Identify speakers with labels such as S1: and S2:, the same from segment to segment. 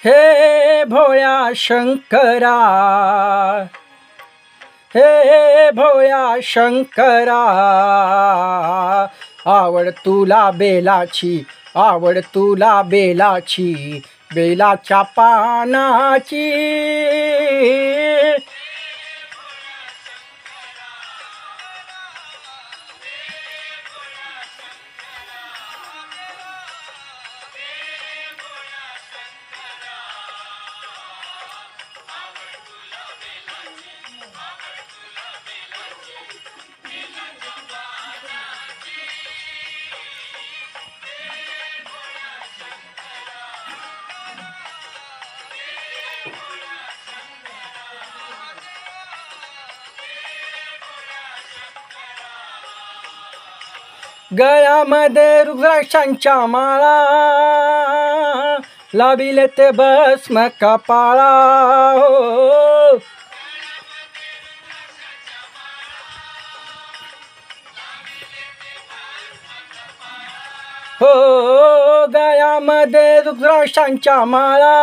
S1: हे भोळ्या शंकरा, हे भोळ्या शंकरा, आवड तुला बेलाची, आवड तुला बेलाची, बेलाच्या पानाची. गळ्यामध्ये रुद्राक्षांच्या माळा, लाविले ते भस्म कपाळा. हो गळ्यामध्ये रुद्राक्षांच्या माळा,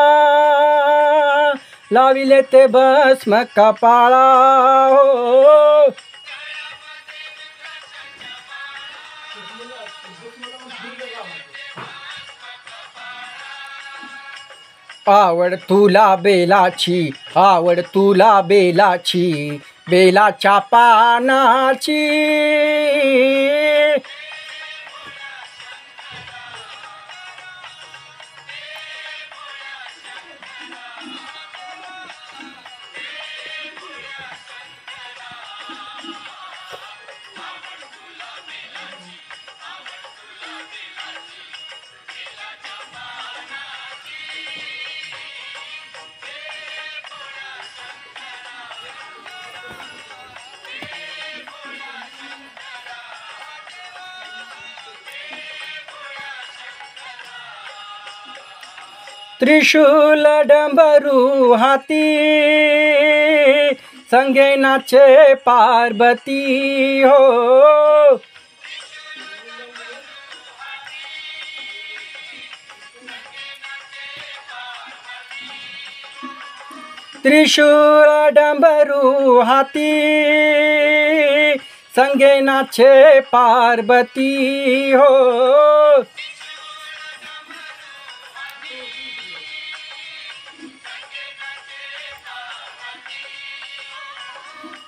S1: लाविले ते भस्म कपाळा. हो आवड तुला बेलाची, आवड तुला बेलाची, बेलाच्या पानाची. त्रिशूल डंबरू हाती, संगे नाचे पार्वती. हो त्रिशूल डंबरू हाती, संगे नाचे पार्वती. हो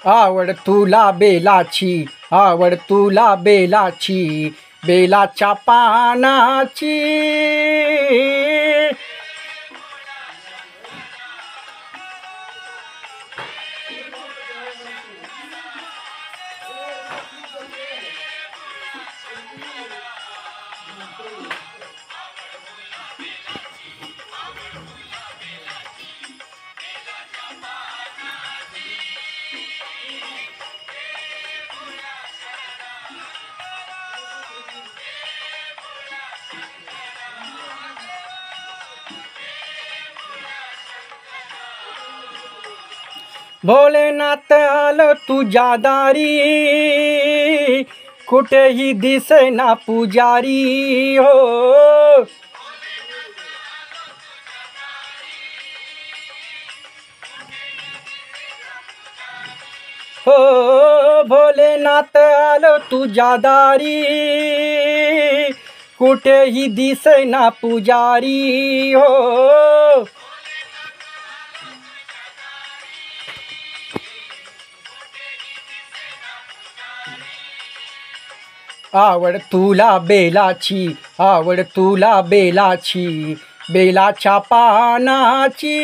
S1: आवड तुला बेलाची, आवड तुला बेलाची, बेलाच्या पानाची. भोलेनाथ आलं तुझ्या दारी, कुठेही दिसेना पुजारी. हो हो भोलेनाथ आलं तुझ्या दारी, कुठेही दिसेना पुजारी. हो आवड तुला बेलाची, आवड तुला बेलाची, बेलाच्या पानाची.